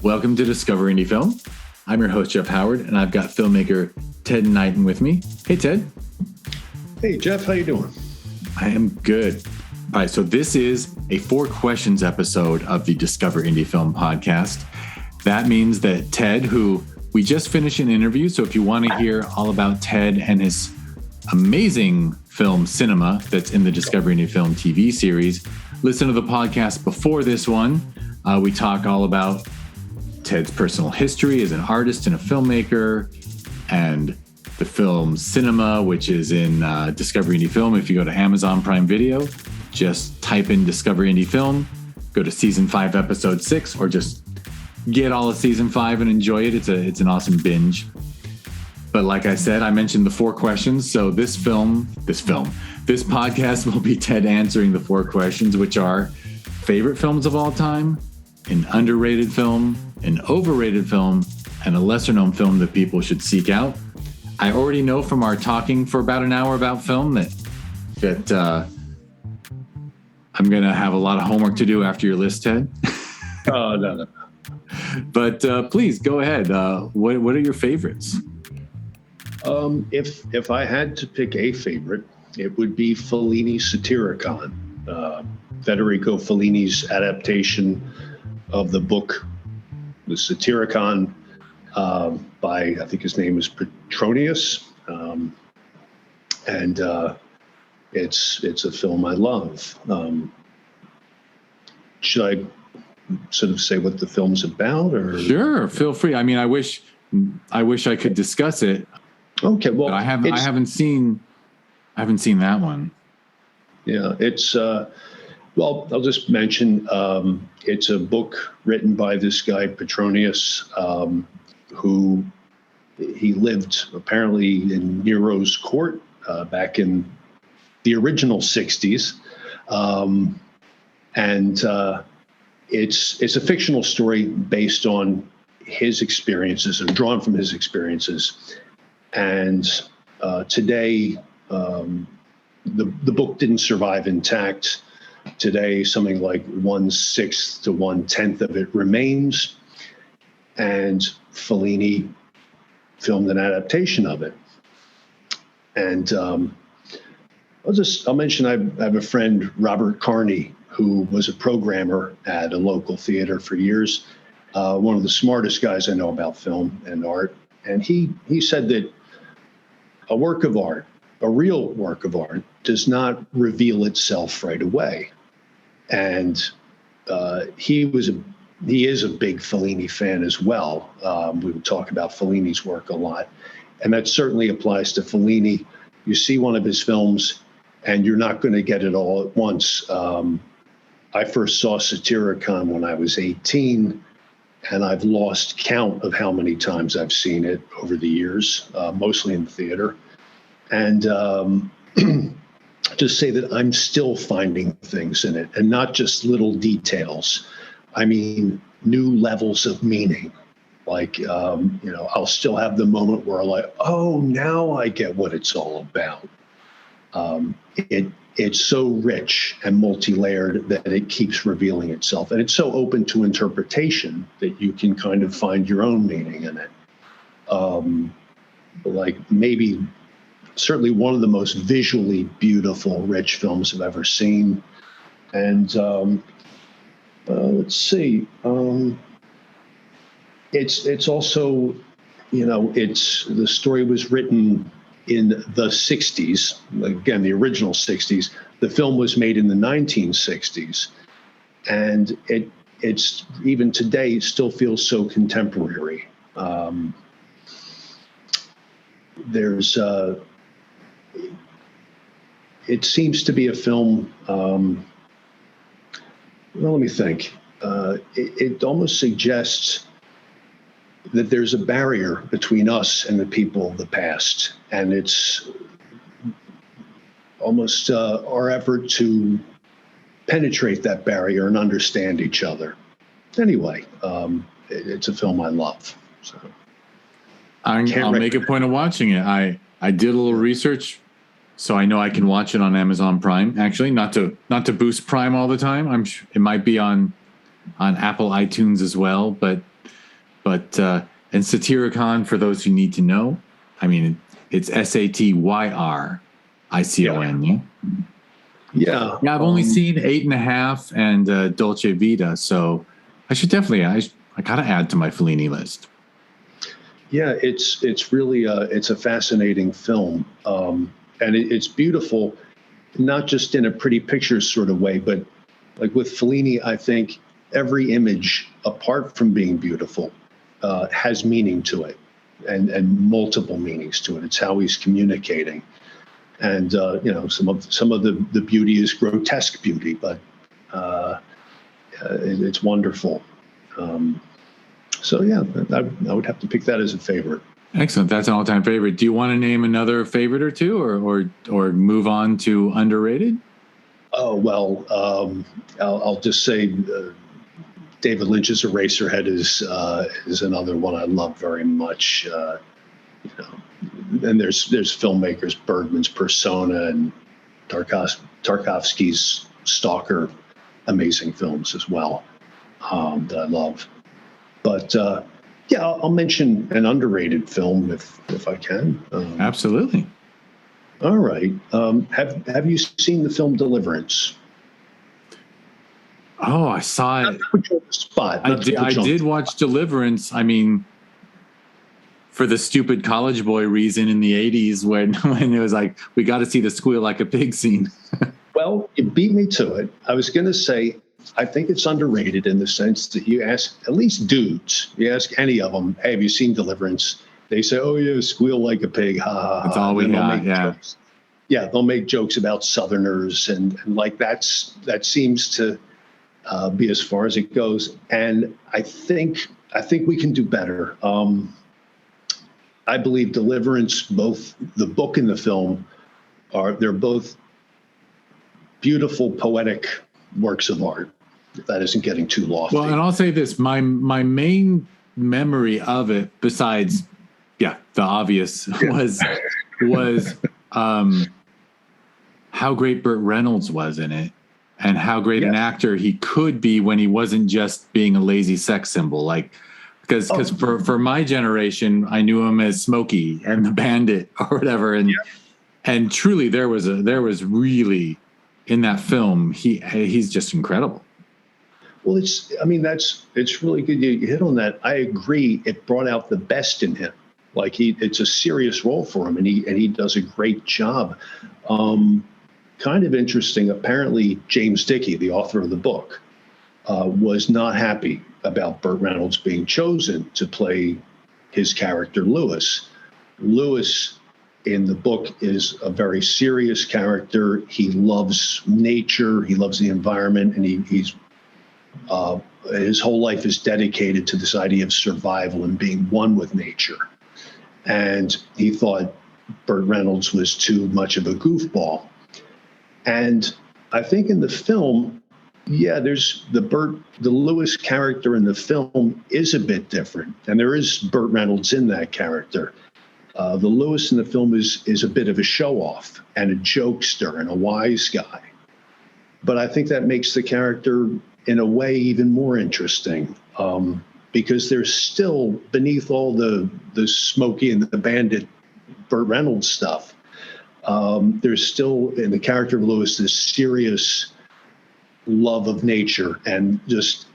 Welcome to Discover Indie Film. I'm your host, Jeff Howard, and I've got filmmaker Ted Knighton with me. Hey, Ted. Hey, Jeff. How you doing? I am good. All right, so this is a 4 questions episode of the Discover Indie Film podcast. That means that Ted, who we just finished an interview, so if you want to hear all about Ted and his amazing film Cinema that's in the Discover Indie Film TV series, listen to the podcast before this one. We talk all about Ted's personal history as an artist and a filmmaker, and the film Cinema, which is in Discover Indie Film. If you go to Amazon Prime Video, just type in Discover Indie Film, go to season 5, episode 6, or just get all of season 5 and enjoy it. It's an awesome binge. But like I said, I mentioned the 4 questions. So this podcast will be Ted answering the 4 questions, which are favorite films of all time, an underrated film, an overrated film, and a lesser-known film that people should seek out. I already know from our talking for about an hour about film that I'm going to have a lot of homework to do after your list, Ted. Oh, no. But please, go ahead. What are your favorites? If I had to pick a favorite, it would be Fellini's Satyricon, Federico Fellini's adaptation of the book, The Satyricon, by, I think his name is Petronius, and it's a film I love. Should I sort of say what the film's about, or? Sure, feel free. I mean, I wish I could discuss it. Okay, well, I haven't seen that one. Yeah, it's well, I'll just mention it's a book written by this guy Petronius, who he lived apparently in Nero's court back in the original 60s, and it's a fictional story based on his experiences and drawn from his experiences. And today, the book didn't survive intact. Today, something like 1/6 to 1/10 of it remains, and Fellini filmed an adaptation of it. And I'll mention I have a friend, Robert Carney, who was a programmer at a local theater for years. One of the smartest guys I know about film and art. And he said that a work of art, a real work of art, does not reveal itself right away. And he is a big Fellini fan as well. We would talk about Fellini's work a lot. And that certainly applies to Fellini. You see one of his films, and you're not going to get it all at once. I first saw Satyricon when I was 18, and I've lost count of how many times I've seen it over the years, mostly in the theater. And just say that I'm still finding things in it, and not just little details. I mean, new levels of meaning. Like, I'll still have the moment where I'm like, oh, now I get what it's all about. It's so rich and multi-layered that it keeps revealing itself. And it's so open to interpretation that you can kind of find your own meaning in it. Like maybe certainly one of the most visually beautiful, rich films I've ever seen. And let's see. It's also, the story was written in the 60s, again, the original 60s. The film was made in the 1960s. And it's even today, it still feels so contemporary. It seems to be a film, well, let me think. It almost suggests that there's a barrier between us and the people of the past. And it's almost our effort to penetrate that barrier and understand each other. Anyway, it's a film I love. So I'll make a point of watching it. I did a little research, so I know I can watch it on Amazon Prime. Actually, not to boost Prime all the time. It might be on Apple iTunes as well, but But and Satyricon, for those who need to know, I mean, it's Satyricon. Yeah. Yeah. Yeah, I've only seen 8.5 and Dolce Vita, so I should definitely I gotta add to my Fellini list. Yeah, it's really it's a fascinating film, and it's beautiful, not just in a pretty pictures sort of way, but like with Fellini, I think every image, apart from being beautiful, has meaning to it, and multiple meanings to it. It's how he's communicating, and some of the beauty is grotesque beauty, but it's wonderful. So yeah, I would have to pick that as a favorite. Excellent. That's an all-time favorite. Do you want to name another favorite or two, or move on to underrated? Oh well, I'll just say David Lynch's Eraserhead is another one I love very much. And there's filmmakers, Bergman's Persona and Tarkovsky's Stalker, amazing films as well that I love. But yeah, I'll mention an underrated film if I can. Absolutely. All right. Have you seen the film Deliverance? Oh, I saw it. Put you on the spot. I did watch Deliverance. I mean, for the stupid college boy reason in the 80s when it was like, we got to see the squeal like a pig scene. Well, you beat me to it. I was going to say, I think it's underrated in the sense that you ask, at least dudes, you ask any of them, hey, have you seen Deliverance? They say, oh, yeah, squeal like a pig. Ha, ha, ha. That's all we got, yeah. Jokes. Yeah, they'll make jokes about Southerners and like that seems to be as far as it goes. And I think we can do better. I believe Deliverance, both the book and the film, they're both beautiful, poetic works of art. If that isn't getting too lofty. Well, and I'll say this: my main memory of it, besides, the obvious, was how great Burt Reynolds was in it, and how great an actor he could be when he wasn't just being a lazy sex symbol. Like, because for my generation, I knew him as Smokey and the Bandit or whatever, and truly there was really in that film he's just incredible. Well, it's really good you hit on that. I agree. It brought out the best in him. Like it's a serious role for him, and he does a great job. Kind of interesting. Apparently, James Dickey, the author of the book, was not happy about Burt Reynolds being chosen to play his character Lewis. Lewis in the book is a very serious character. He loves nature. He loves the environment, and he's his whole life is dedicated to this idea of survival and being one with nature. And he thought Burt Reynolds was too much of a goofball. And I think in the film, there's the Lewis character in the film is a bit different. And there is Burt Reynolds in that character. The Lewis in the film is a bit of a show-off and a jokester and a wise guy. But I think that makes the character, in a way, even more interesting, because there's still, beneath all the Smokey and the Bandit Burt Reynolds stuff, there's still, in the character of Lewis, this serious love of nature and just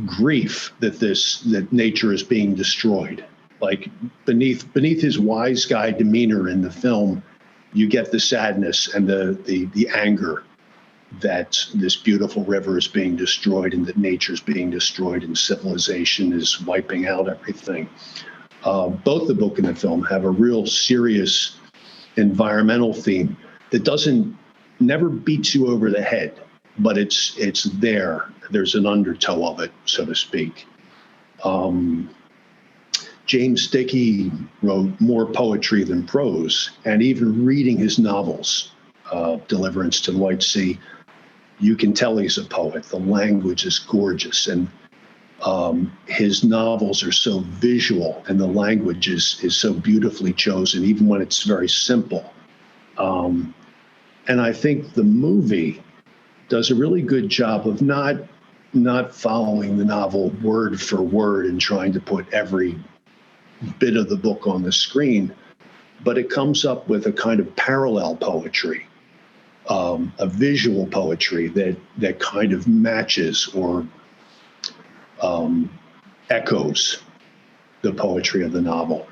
grief that nature is being destroyed. Like beneath his wise guy demeanor in the film, you get the sadness and the anger that this beautiful river is being destroyed and that nature is being destroyed and civilization is wiping out everything. Both the book and the film have a real serious environmental theme that never beats you over the head, but it's there. There's an undertow of it, so to speak. James Dickey wrote more poetry than prose, and even reading his novels, Deliverance to the White Sea, you can tell he's a poet. The language is gorgeous, and his novels are so visual, and the language is so beautifully chosen, even when it's very simple. And I think the movie does a really good job of not not following the novel word for word and trying to put every bit of the book on the screen, but it comes up with a kind of parallel poetry, a visual poetry that kind of matches or echoes the poetry of the novel.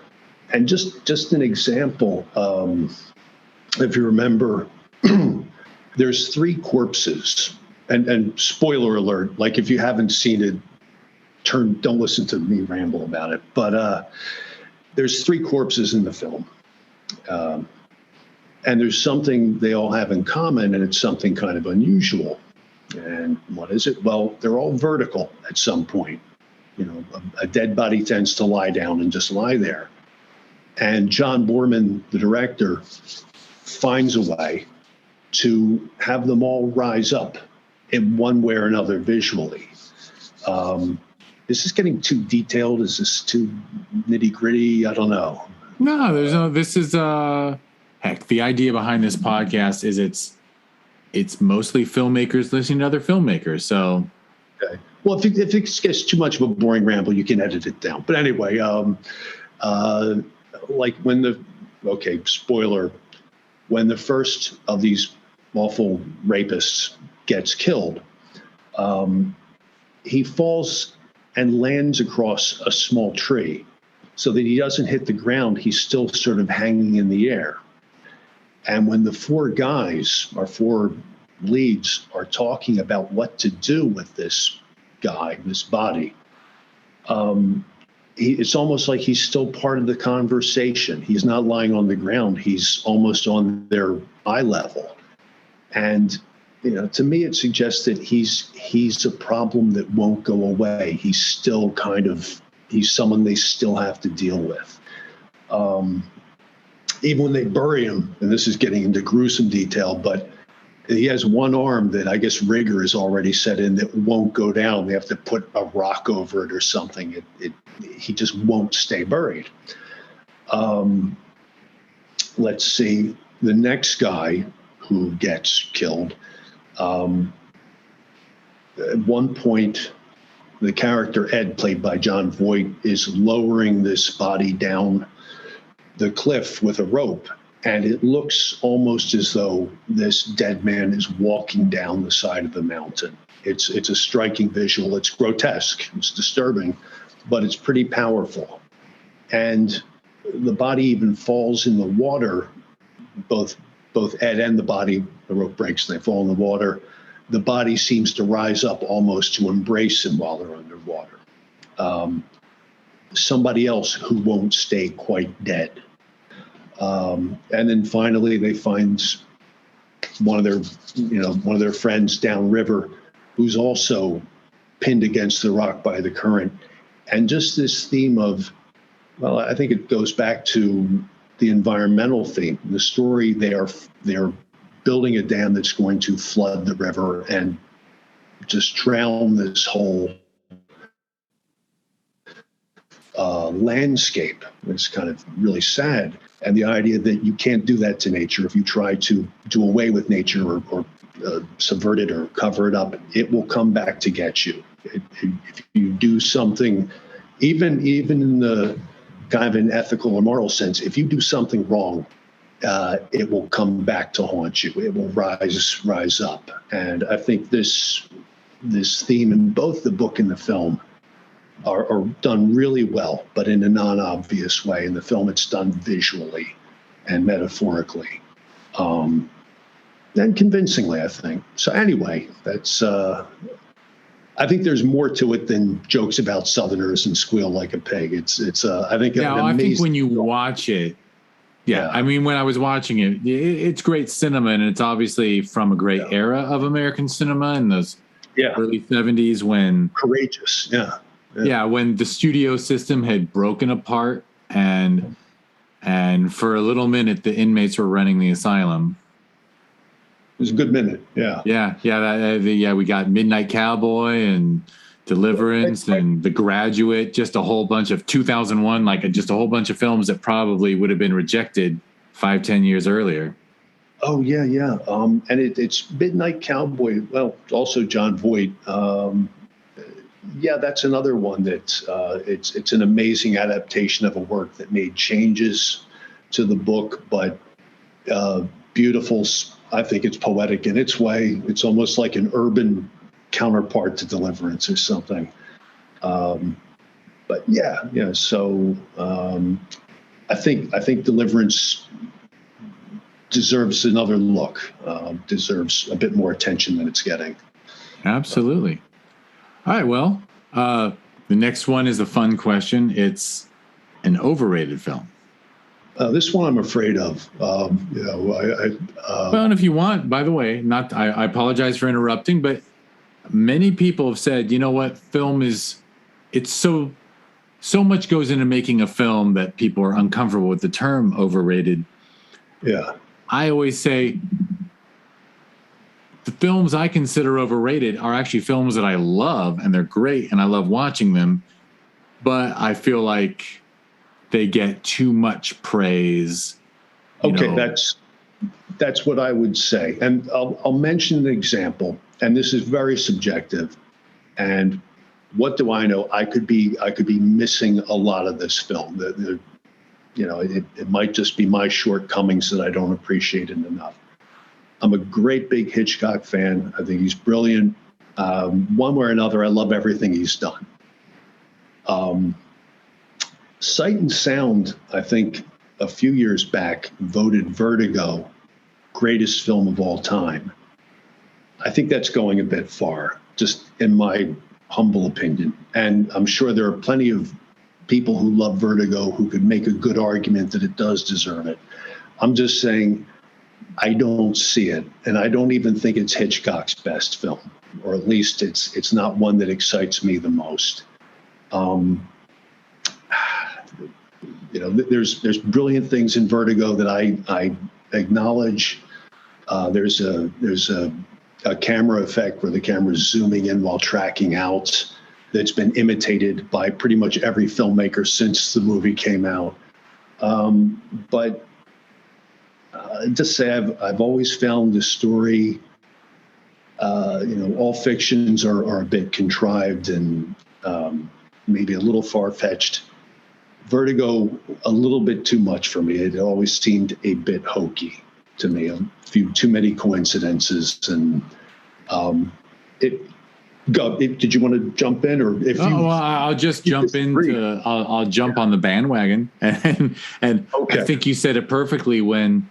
And just an example, if you remember, there's 3 corpses, and spoiler alert, like if you haven't seen it, don't listen to me ramble about it. But there's 3 corpses in the film. And there's something they all have in common, and it's something kind of unusual. And what is it? Well, they're all vertical at some point. You know, a dead body tends to lie down and just lie there. And John Borman, the director, finds a way to have them all rise up in one way or another visually. Is this getting too detailed? Is this too nitty gritty? I don't know. No, there's no. This is heck. The idea behind this podcast is it's mostly filmmakers listening to other filmmakers. So, okay. Well, if it gets too much of a boring ramble, you can edit it down. But anyway, like spoiler, when the first of these awful rapists gets killed, he falls and lands across a small tree so that he doesn't hit the ground. He's still sort of hanging in the air. And when the 4 guys, our 4 leads, are talking about what to do with this guy, this body, it's almost like he's still part of the conversation. He's not lying on the ground. He's almost on their eye level. And, you know, to me, it suggests that he's a problem that won't go away. He's still he's someone they still have to deal with. Even when they bury him, and this is getting into gruesome detail, but he has one arm that I guess rigor is already set in that won't go down. They have to put a rock over it or something. He just won't stay buried. Let's see. The next guy who gets killed, at one point, the character Ed, played by John Voight, is lowering this body down the cliff with a rope. And it looks almost as though this dead man is walking down the side of the mountain. It's a striking visual. It's grotesque. It's disturbing, but it's pretty powerful. And the body even falls in the water. Both Ed and the body, the rope breaks and they fall in the water. The body seems to rise up almost to embrace him while they're underwater. Somebody else who won't stay quite dead. And then finally, they find one of their friends downriver, who's also pinned against the rock by the current. And just this theme of, well, I think it goes back to the environmental theme. The story, they are building a dam that's going to flood the river and just drown this whole landscape. It's kind of really sad. And the idea that you can't do that to nature. If you try to do away with nature or subvert it or cover it up, it will come back to get you. If you do something, even in the kind of an ethical or moral sense, if you do something wrong, it will come back to haunt you. It will rise up. And I think this theme in both the book and the film are done really well, but in a non-obvious way. In the film, it's done visually and metaphorically, and convincingly, I think. So anyway, that's. I think there's more to it than jokes about Southerners and squeal like a pig. It's. I think. Yeah, I think when you watch it. Yeah, I mean, when I was watching it, it's great cinema, and it's obviously from a great era of American cinema in those early 70s when courageous. Yeah, when the studio system had broken apart and for a little minute the inmates were running the asylum. It was a good minute. We got Midnight Cowboy and Deliverance and The Graduate, just a whole bunch of 2001, just a whole bunch of films that probably would have been rejected 5-10 years earlier. Oh yeah. And it's Midnight Cowboy. Well, also John Voight. Yeah, that's another one that it's an amazing adaptation of a work that made changes to the book, but beautiful. I think it's poetic in its way. It's almost like an urban counterpart to Deliverance or something. But yeah. So I think Deliverance deserves another look. Deserves a bit more attention than it's getting. Absolutely. All right. Well, the next one is a fun question. It's an overrated film. This one I'm afraid of. Well, and if you want, by the way, I apologize for interrupting, but many people have said, you know what, it's so much goes into making a film that people are uncomfortable with the term overrated. Yeah. I always say the films I consider overrated are actually films that I love, and they're great, and I love watching them, but I feel like they get too much praise. Okay, that's what I would say, and I'll mention an example, and this is very subjective. And what do I know? I could be missing a lot of this film. It might just be my shortcomings that I don't appreciate it enough. I'm a great big Hitchcock fan. I think he's brilliant. One way or another, I love everything he's done. Sight and Sound, I think a few years back, voted Vertigo greatest film of all time. I think that's going a bit far, just in my humble opinion. And I'm sure there are plenty of people who love Vertigo who could make a good argument that it does deserve it. I'm just saying I don't see it, and I don't even think it's Hitchcock's best film, or at least it's not one that excites me the most. There's brilliant things in Vertigo that I acknowledge. There's a camera effect where the camera's zooming in while tracking out that's been imitated by pretty much every filmmaker since the movie came out. But just say I've always found the story, all fictions are a bit contrived and maybe a little far-fetched. Vertigo, a little bit too much for me. It always seemed a bit hokey to me. A few too many coincidences, and did you want to jump in, or if you? Well, I'll just jump into. I'll jump on the bandwagon, and okay. I think you said it perfectly when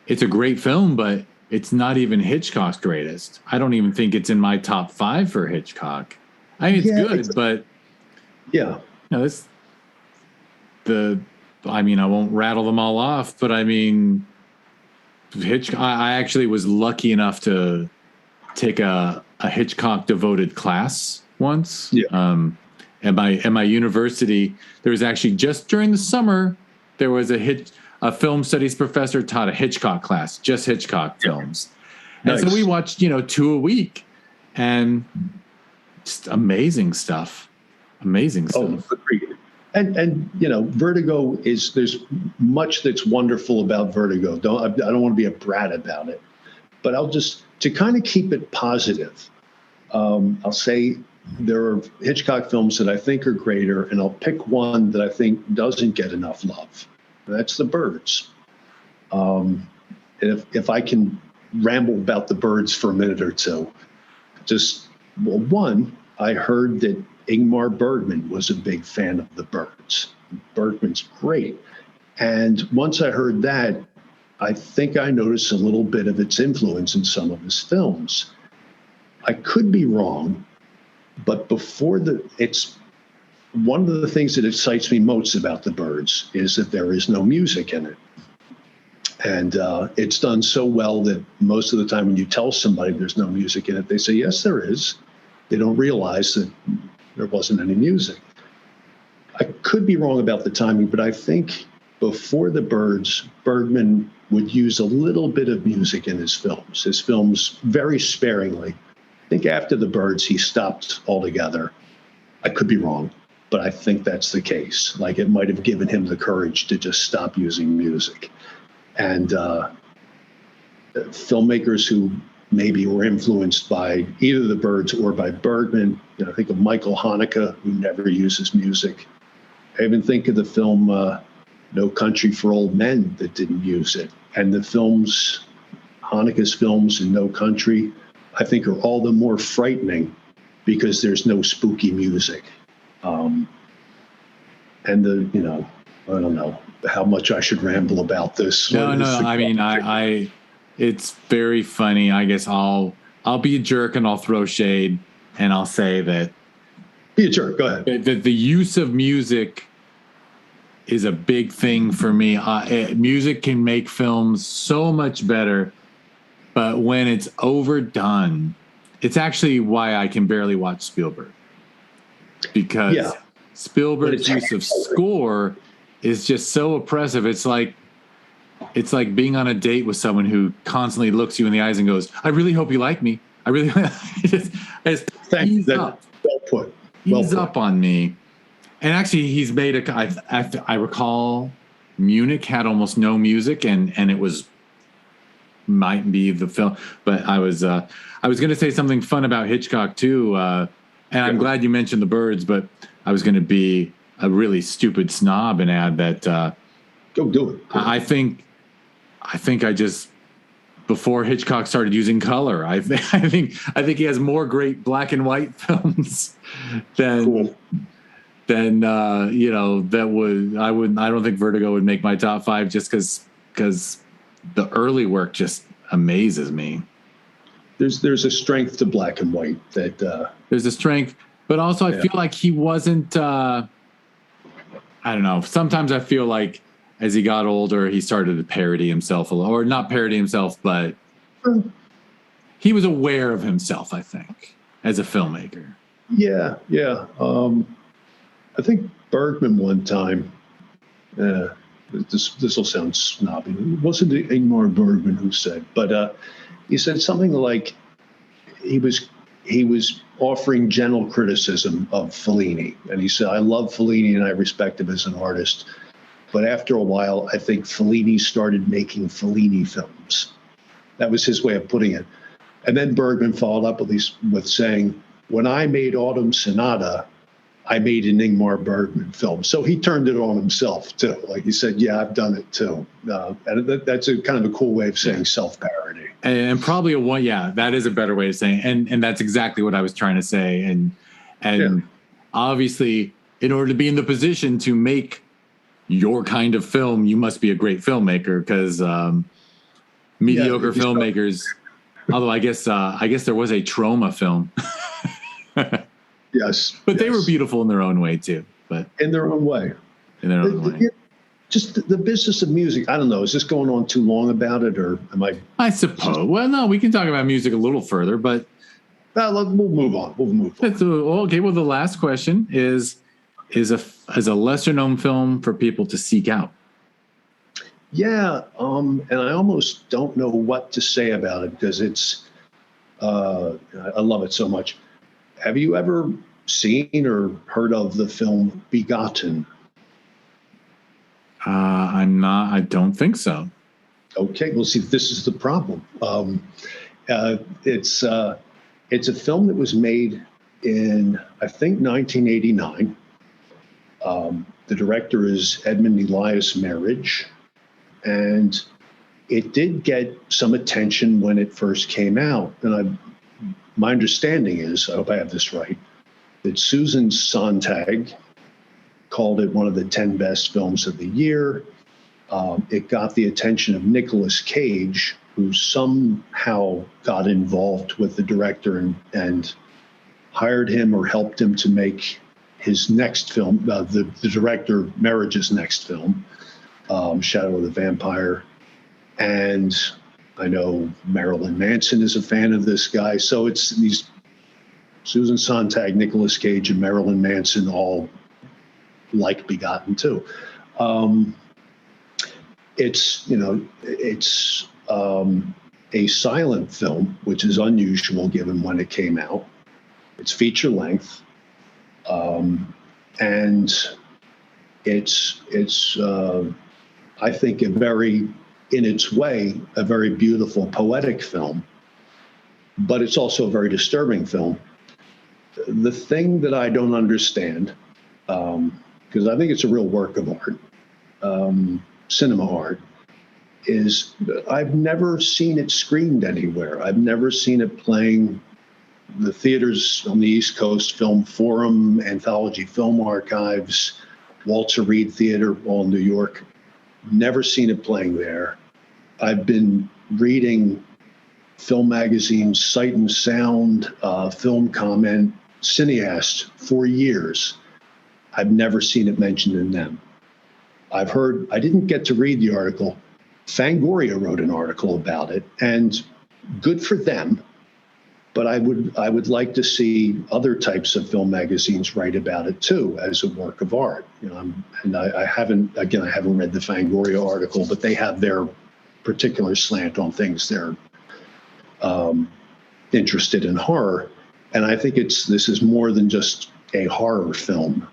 it's a great film, but it's not even Hitchcock's greatest. I don't even think it's in my top 5 for Hitchcock. I mean, it's good, but yeah, I won't rattle them all off, but I mean, Hitchcock. I actually was lucky enough to take a Hitchcock devoted class once. Yeah. At my university, there was actually just during the summer, there was a film studies professor taught a Hitchcock class, just Hitchcock films. Nice. And so we watched, 2 a week, and just amazing stuff. Amazing stuff. Oh, agreed. And Vertigo there's much that's wonderful about Vertigo. I don't want to be a brat about it, but to kind of keep it positive, I'll say there are Hitchcock films that I think are greater, and I'll pick one that I think doesn't get enough love. And that's The Birds. And if I can ramble about The Birds for a minute or two, one, I heard that Ingmar Bergman was a big fan of The Birds. Bergman's great. And once I heard that, I think I noticed a little bit of its influence in some of his films. I could be wrong, but it's one of the things that excites me most about The Birds is that there is no music in it. And it's done so well that most of the time when you tell somebody there's no music in it, they say, yes, there is. They don't realize that there wasn't any music. I could be wrong about the timing, but I think before The Birds, Bergman would use a little bit of music in his films very sparingly. I think after The Birds, he stopped altogether. I could be wrong, but I think that's the case. Like, it might have given him the courage to just stop using music. And filmmakers who maybe were influenced by either the Byrds or by Bergman. You know, I think of Michael Haneke, who never uses music. I even think of the film No Country for Old Men that didn't use it. And the films, Haneke's films and No Country, I think are all the more frightening because there's no spooky music. And I don't know how much I should ramble about this. No. I mean, it's very funny. I guess I'll be a jerk and I'll throw shade and I'll say that. Be a jerk. Go ahead. That the use of music is a big thing for me. Music can make films so much better, but when it's overdone, it's actually why I can barely watch Spielberg, because Spielberg's use of score is just so oppressive. It's like being on a date with someone who constantly looks you in the eyes and goes, "I really hope you like me. I really." Ease up. Well put. Ease up on me. And actually, he's made I recall Munich had almost no music, and it might be the film. But I was going to say something fun about Hitchcock too, and I'm glad you mentioned the Byrds. But I was going to be a really stupid snob and add that. Go do it. I think I just, before Hitchcock started using color, I think he has more great black and white films than. Cool. Then I don't think Vertigo would make my top 5 just because the early work just amazes me. There's a strength to black and white that there's a strength, but also I feel like he wasn't. I don't know. Sometimes I feel like as he got older, he started to parody himself a lot, or not parody himself, but he was aware of himself, I think, as a filmmaker. Yeah. I think Bergman one time, this will sound snobby. It wasn't Ingmar Bergman who said, but he said something like he was offering gentle criticism of Fellini. And he said, I love Fellini and I respect him as an artist. But after a while, I think Fellini started making Fellini films. That was his way of putting it. And then Bergman followed up with saying, when I made Autumn Sonata, I made an Ingmar Bergman film. So he turned it on himself, too. Like he said, yeah, I've done it, too. And that's a kind of a cool way of saying self-parody. And probably that is a better way of saying it. And that's exactly what I was trying to say. And obviously, in order to be in the position to make your kind of film, you must be a great filmmaker, because mediocre filmmakers, although I guess there was a Trauma film. Yes. But they were beautiful in their own way, too. But in their own way. Just the business of music. I don't know. Is this going on too long about it, or am I? I suppose. Well, no, we can talk about music a little further, but we'll move on. Okay. Well, the last question is a lesser known film for people to seek out. Yeah. And I almost don't know what to say about it because it's. I love it so much. Have you ever seen or heard of the film Begotten? I don't think so. Okay, well, see, this is the problem. It's a film that was made in, I think, 1989. The director is Edmund Elias Marriage, and it did get some attention when it first came out. And my understanding is, I hope I have this right, that Susan Sontag called it one of the 10 best films of the year. It got the attention of Nicolas Cage, who somehow got involved with the director and hired him or helped him to make his next film, the director Marriage's next film, Shadow of the Vampire. And I know Marilyn Manson is a fan of this guy. So it's these Susan Sontag, Nicolas Cage, and Marilyn Manson all like Begotten too. It's a silent film, which is unusual given when it came out. It's feature length, and it's I think in its way, a very beautiful poetic film. but it's also a very disturbing film. The thing that I don't understand, because I think it's a real work of art, cinema art, is I've never seen it screened anywhere. I've never seen it playing the theaters on the East Coast, Film Forum, Anthology Film Archives, Walter Reed Theater, all in New York. Never seen it playing there. I've been reading film magazines, Sight and Sound, Film Comment, Cineast for years. I've never seen it mentioned in them. I didn't get to read the article. Fangoria wrote an article about it, and good for them. But I would like to see other types of film magazines write about it too as a work of art. I haven't read the Fangoria article, but they have their particular slant on things they're interested in horror, and I think this is more than just a horror film.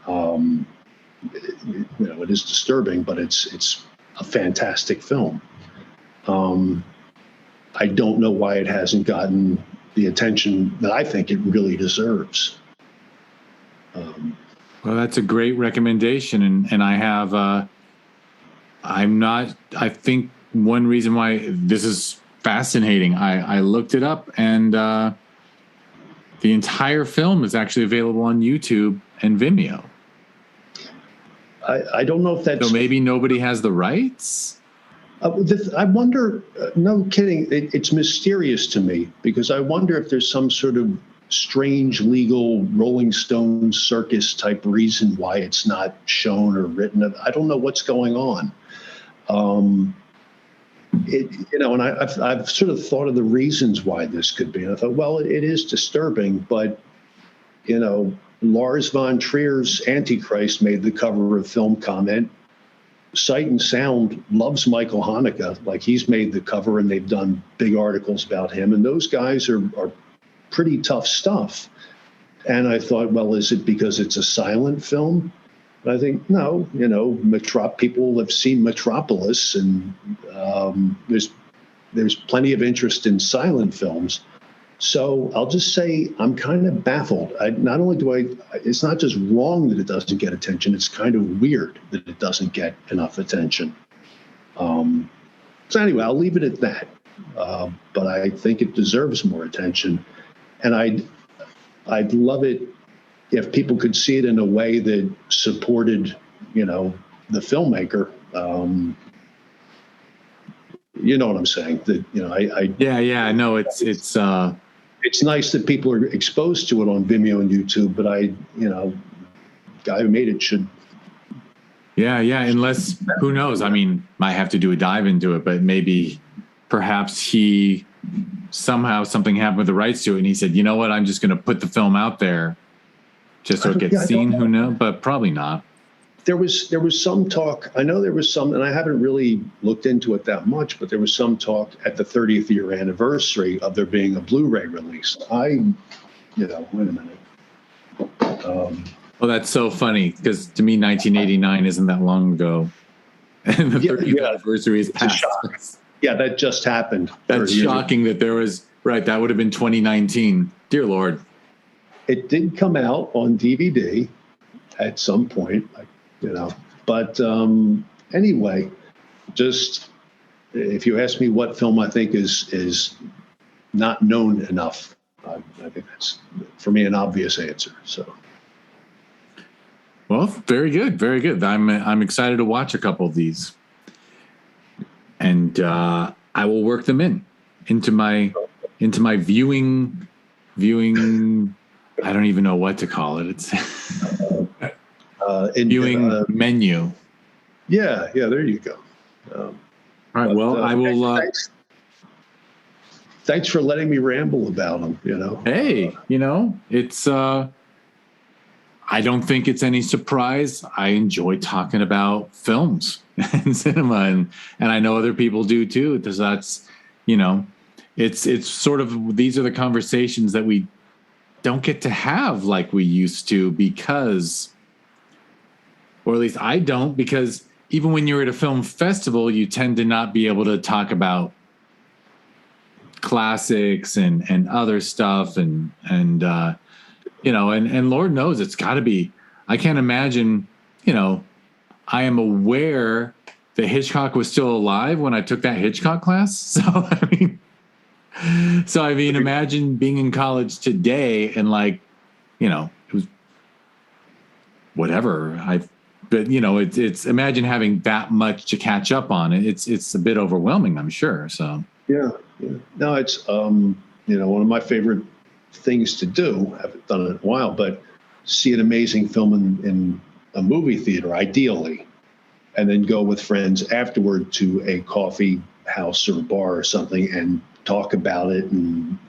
It is disturbing, but it's a fantastic film. I don't know why it hasn't gotten the attention that I think it really deserves. Well, that's a great recommendation, and I have. I think one reason why this is fascinating. I looked it up, and the entire film is actually available on YouTube and Vimeo. I don't know if that's... So maybe nobody has the rights? I wonder, no kidding, it's mysterious to me, because I wonder if there's some sort of strange legal Rolling Stone circus type reason why it's not shown or written. I don't know what's going on. And I've sort of thought of the reasons why this could be. And I thought, well, it is disturbing, but, Lars von Trier's Antichrist made the cover of Film Comment. Sight and Sound loves Michael Haneke. Like, he's made the cover, and they've done big articles about him. And those guys are pretty tough stuff. And I thought, well, is it because it's a silent film? But I think, no, people have seen Metropolis, and there's plenty of interest in silent films. So I'll just say I'm kind of baffled. It's not just wrong that it doesn't get attention. It's kind of weird that it doesn't get enough attention. So anyway, I'll leave it at that. But I think it deserves more attention. And I'd love it if people could see it in a way that supported, the filmmaker. You know what I'm saying? That Yeah. No, it's nice that people are exposed to it on Vimeo and YouTube, but guy who made it should. Yeah. Unless, who knows? I mean, might have to do a dive into it, but perhaps somehow something happened with the rights to it, and he said, you know what? I'm just going to put the film out there just so it gets seen. Who knows? But probably not. There was some talk. I know there was some, and I haven't really looked into it that much, but there was some talk at the 30th year anniversary of there being a Blu-ray release. Wait a minute. Well, that's so funny, because to me, 1989 isn't that long ago, and the 30th anniversary is past. Yeah, that just happened. That's shocking that there was, right, that would have been 2019. Dear Lord. It did come out on DVD at some point. But anyway, just if you ask me what film I think is not known enough, I think that's, for me, an obvious answer. So, well, very good, very good. I'm excited to watch a couple of these, and I will work them into my viewing. I don't even know what to call it. It's viewing menu. Yeah, there you go. All right. Well, I will. Thanks for letting me ramble about them. Hey, it's. I don't think it's any surprise. I enjoy talking about films and cinema, and I know other people do too. Because that's, it's sort of, these are the conversations that we don't get to have like we used to, because, or at least I don't, because even when you're at a film festival, you tend to not be able to talk about classics and other stuff and Lord knows it's got to be. I can't imagine. I am aware that Hitchcock was still alive when I took that Hitchcock class. So I mean, imagine being in college today and it was whatever it's imagine having that much to catch up on. It's a bit overwhelming, I'm sure. So yeah. No, it's one of my favorite things to do. I haven't done it in a while, but see an amazing film in a movie theater, ideally, and then go with friends afterward to a coffee house or bar or something and talk about it. And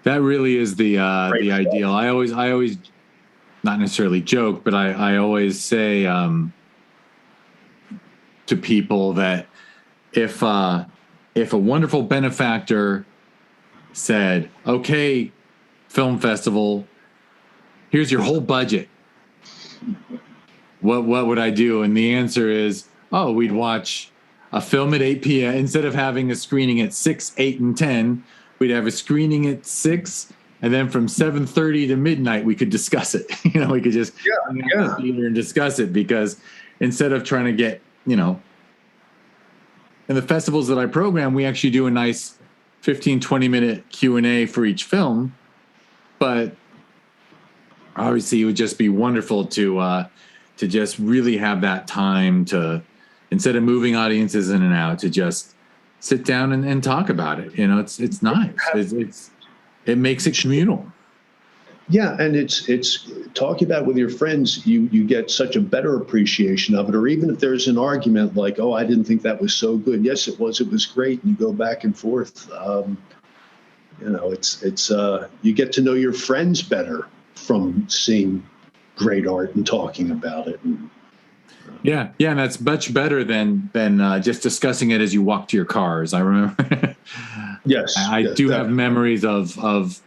that really is the ideal. I always not necessarily joke, but I always say to people that if a wonderful benefactor said, "Okay, film festival, here's your whole budget," what would I do? And the answer is, we'd watch a film at 8 p.m. Instead of having a screening at 6, 8, and 10, we'd have a screening at 6, and then from 7:30 to midnight, we could discuss it. We could just theater and discuss it, because instead of trying to get, in the festivals that I program, we actually do a nice 15, 20-minute Q&A for each film. But obviously, it would just be wonderful to just really have that time to, instead of moving audiences in and out, to just sit down and talk about it. It's nice. It makes it communal. Yeah, and it's talking about it with your friends. You get such a better appreciation of it. Or even if there's an argument like, "Oh, I didn't think that was so good." Yes, it was. It was great. And you go back and forth. It's you get to know your friends better from seeing great art and talking about it. Yeah, and that's much better than just discussing it as you walk to your cars. I remember. Yes, I do have memories of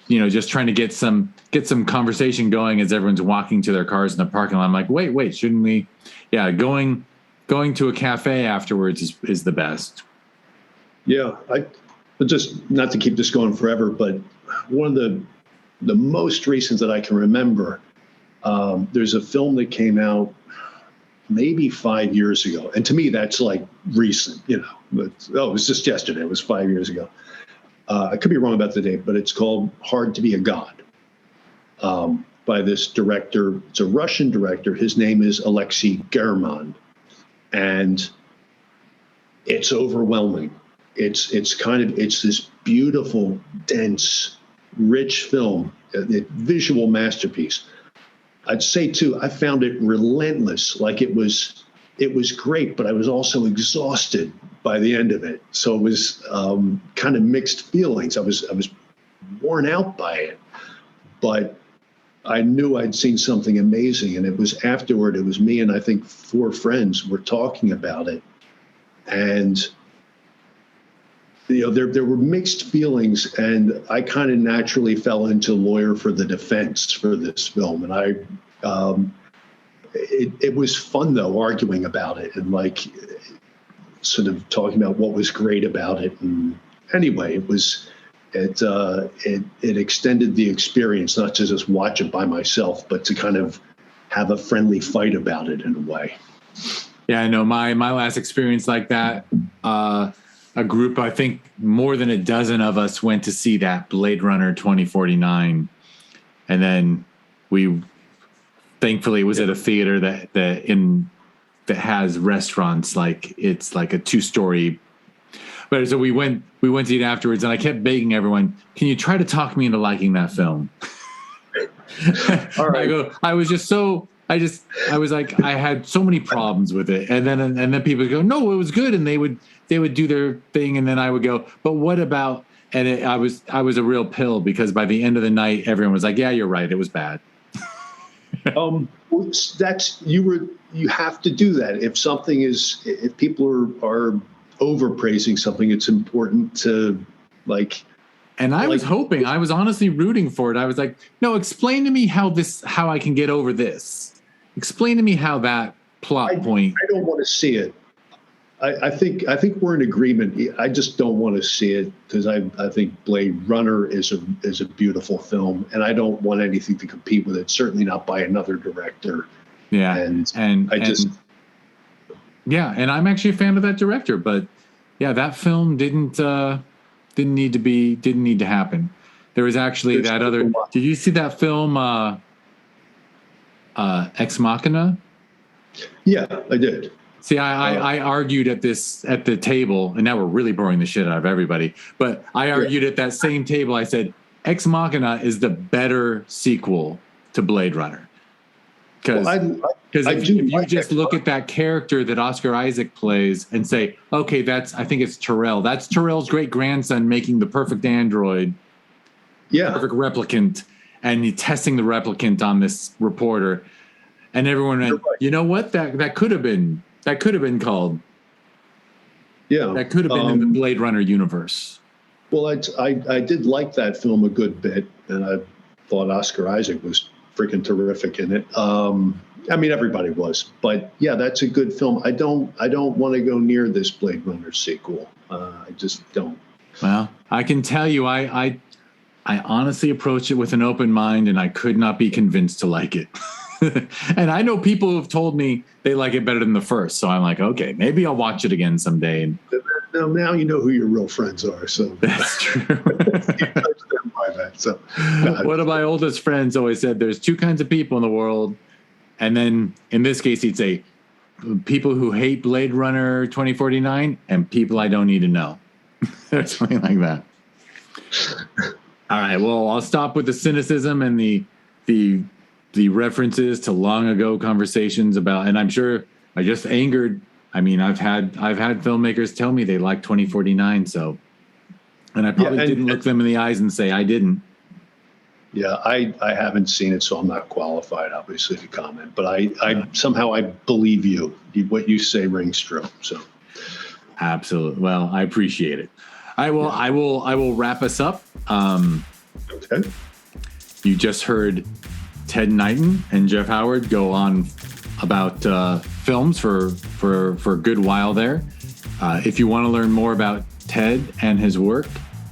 just trying to get some conversation going as everyone's walking to their cars in the parking lot. I'm like, wait, shouldn't we? Yeah, going to a cafe afterwards is the best. Yeah, but just not to keep this going forever, but one of the most recent that I can remember, there's a film that came out maybe 5 years ago. And to me, that's like recent, but, it was just yesterday. It was 5 years ago. I could be wrong about the date, but it's called Hard to Be a God, by this director. It's a Russian director. His name is Alexei German. And it's overwhelming. It's this beautiful, dense, rich film, a visual masterpiece. I'd say too, I found it relentless. Like it was great, but I was also exhausted by the end of it. So it was kind of mixed feelings. I was worn out by it, but I knew I'd seen something amazing. And it was afterward, it was me and I think 4 friends were talking about it. And there were mixed feelings, and I kind of naturally fell into lawyer for the defense for this film. And it was fun though, arguing about it and like sort of talking about what was great about it. And anyway, it extended the experience, not to just watch it by myself, but to kind of have a friendly fight about it in a way. Yeah, I know my last experience like that, a group, I think more than a dozen of us went to see that Blade Runner 2049. And then thankfully it was at a theater that has restaurants, like it's like a 2-story. But so we went to eat afterwards, and I kept begging everyone, "Can you try to talk me into liking that film?" All right. I was like, I had so many problems with it. And then people would go, "No, it was good." And they would do their thing. And then I would go, "But what about," and I was a real pill, because by the end of the night, everyone was like, "Yeah, you're right. It was bad." You have to do that. If people are overpraising something, it's important to like. And I was hoping, I was honestly rooting for it. I was like, "No, explain to me how I can get over this. Explain to me how that plot point." I don't want to see it. I think we're in agreement. I just don't want to see it because I think Blade Runner is a beautiful film, and I don't want anything to compete with it. Certainly not by another director. Yeah, and I'm actually a fan of that director, but yeah, that film didn't need to happen. There was actually that other. Did you see that film Ex Machina? Yeah, I did. See, I argued at the table, and now we're really boring the shit out of everybody. But I argued at that same table. I said Ex Machina is the better sequel to Blade Runner. Because if you just look at that character that Oscar Isaac plays and say, okay, I think it's Terrell. That's Terrell's great grandson making the perfect android, perfect replicant, and he's testing the replicant on this reporter, and everyone went, you know what? That could have been called. Yeah, that could have been in the Blade Runner universe. Well, I did like that film a good bit, and I thought Oscar Isaac was freaking terrific in it. I mean, everybody was, but yeah, that's a good film. I don't want to go near this Blade Runner sequel. I just don't. Well, I can tell you, I honestly approached it with an open mind, and I could not be convinced to like it. And I know people who've told me they like it better than the first, so I'm like, okay, maybe I'll watch it again someday. Now you know who your real friends are, so that's true. So, one of my oldest friends always said there's two kinds of people in the world, and then in this case he'd say people who hate Blade Runner 2049 and people I don't need to know. Or something like that. All right, well, I'll stop with the cynicism and the references to long ago conversations about, and I'm sure I just angered. I mean, I've had filmmakers tell me they like 2049, so, and I probably didn't look them in the eyes and say I didn't. Yeah, I haven't seen it, so I'm not qualified, obviously, to comment. But I somehow I believe you. What you say rings true. So, absolutely. Well, I appreciate it. I will wrap us up. Okay. You just heard Ted Knighton and Jeff Howard go on about films for a good while there. If you want to learn more about Ted and his work,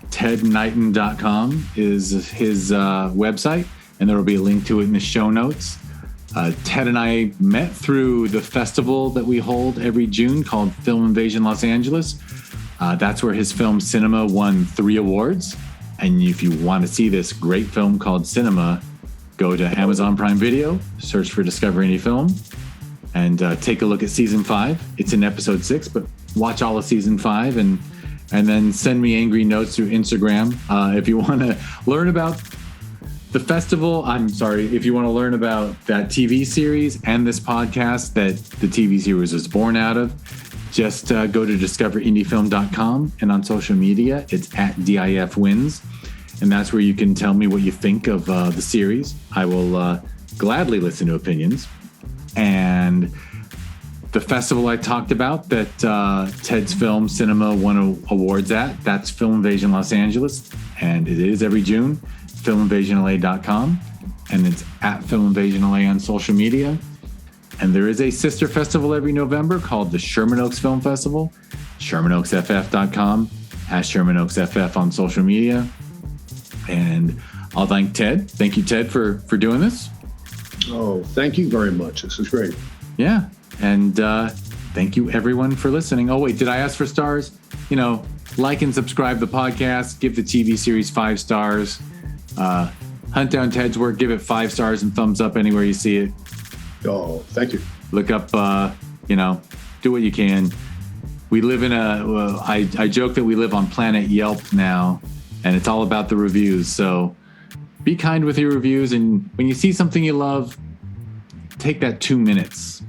tedknighton.com is his website, and there will be a link to it in the show notes. Ted and I met through the festival that we hold every June called Film Invasion Los Angeles. That's where his film Cinema won 3 awards. And if you want to see this great film called Cinema, go to Amazon Prime Video, search for Discover Indie Film, and take a look at season 5. It's in episode 6, but watch all of season 5 and then send me angry notes through Instagram. If you want to learn about the festival, if you want to learn about that TV series and this podcast that the TV series was born out of, just go to discoverindiefilm.com, and on social media, it's @DIFwins. And that's where you can tell me what you think of the series. I will gladly listen to opinions. And the festival I talked about that Ted's film Cinema won awards at, that's Film Invasion Los Angeles. And it is every June, filminvasionla.com. And it's @filminvasionla on social media. And there is a sister festival every November called the Sherman Oaks Film Festival, ShermanOaksFF.com, @ShermanOaksFF on social media. And I'll thank Ted. Thank you, Ted, for doing this. Oh, thank you very much. This is great. Yeah. And thank you, everyone, for listening. Oh, wait, did I ask for stars? Like and subscribe the podcast. Give the TV series 5 stars. Hunt down Ted's work. Give it 5 stars and thumbs up anywhere you see it. Oh, thank you. Look up, do what you can. We live in I joke that we live on planet Yelp now, and it's all about the reviews. So be kind with your reviews. And when you see something you love, take that 2 minutes,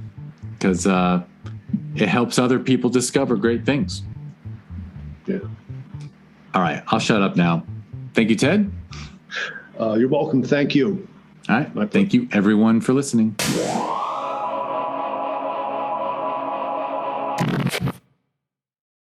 because it helps other people discover great things. Yeah. All right. I'll shut up now. Thank you, Ted. You're welcome. Thank you. All right. Thank you, everyone, for listening.